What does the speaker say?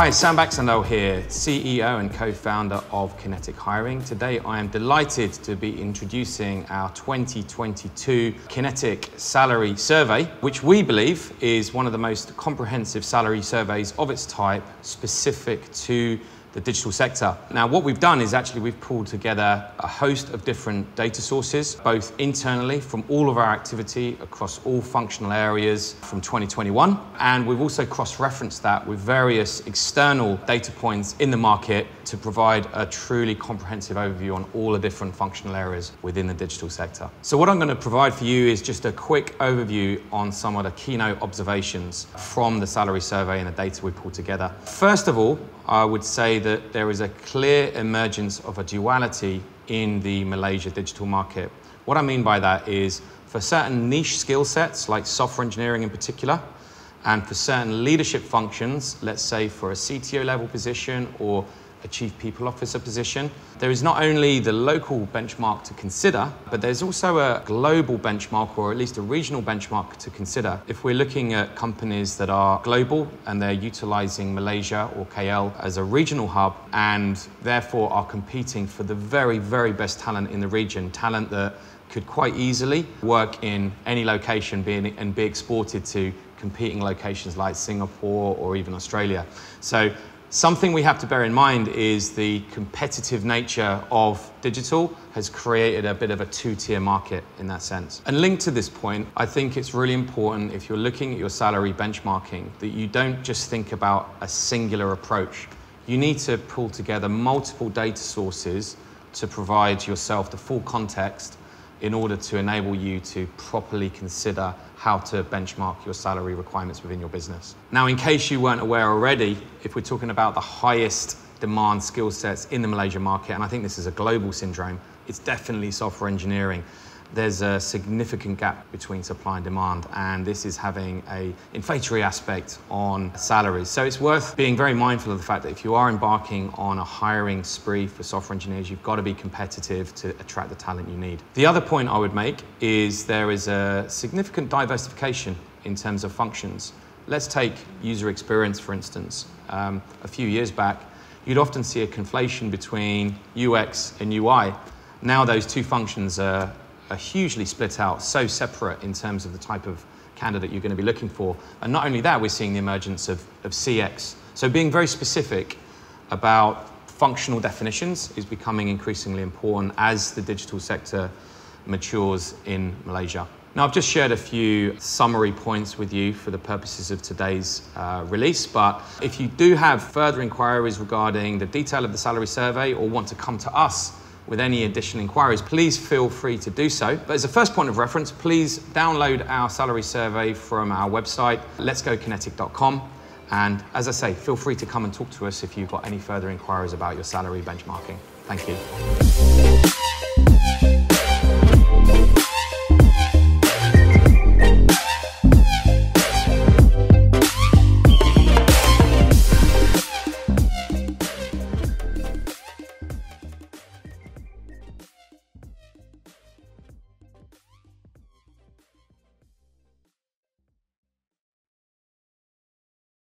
Hi, Sam Baxendale here, CEO and co-founder of Kinetic Hiring. Today I am delighted to be introducing our 2022 Kinetic Salary Survey, which we believe is one of the most comprehensive salary surveys of its type, specific to the digital sector. Now, what we've done is actually we've pulled together a host of different data sources, both internally from all of our activity across all functional areas from 2021, and we've also cross-referenced that with various external data points in the market to provide a truly comprehensive overview on all the different functional areas within the digital sector. So what I'm going to provide for you is just a quick overview on some of the keynote observations from the salary survey and the data we pulled together. First of all, I would say that there is a clear emergence of a duality in the Malaysia digital market. What I mean by that is for certain niche skill sets, like software engineering in particular, and for certain leadership functions, let's say for a CTO level position or a chief people officer position, there is not only the local benchmark to consider, but there's also a global benchmark, or at least a regional benchmark to consider. If we're looking at companies that are global and they're utilizing Malaysia or KL as a regional hub and therefore are competing for the very, very best talent in the region, talent that could quite easily work in any location and be exported to competing locations like Singapore or even Australia. So something we have to bear in mind is the competitive nature of digital has created a bit of a two-tier market in that sense. And linked to this point, I think it's really important if you're looking at your salary benchmarking that you don't just think about a singular approach. You need to pull together multiple data sources to provide yourself the full context in order to enable you to properly consider how to benchmark your salary requirements within your business. Now, in case you weren't aware already, if we're talking about the highest demand skill sets in the Malaysia market, and I think this is a global syndrome, it's definitely software engineering. There's a significant gap between supply and demand, and this is having an inflationary aspect on salaries. So it's worth being very mindful of the fact that if you are embarking on a hiring spree for software engineers, you've got to be competitive to attract the talent you need. The other point I would make is there is a significant diversification in terms of functions. Let's take user experience, for instance. A few years back, you'd often see a conflation between UX and UI. Now those two functions are hugely split out, so separate in terms of the type of candidate you're going to be looking for. And not only that, we're seeing the emergence of CX. So being very specific about functional definitions is becoming increasingly important as the digital sector matures in Malaysia. Now, I've just shared a few summary points with you for the purposes of today's release, but if you do have further inquiries regarding the detail of the salary survey or want to come to us with any additional inquiries, please feel free to do so. But as a first point of reference, please download our salary survey from our website, letsgokinetic.com. And as I say, feel free to come and talk to us if you've got any further inquiries about your salary benchmarking. Thank you.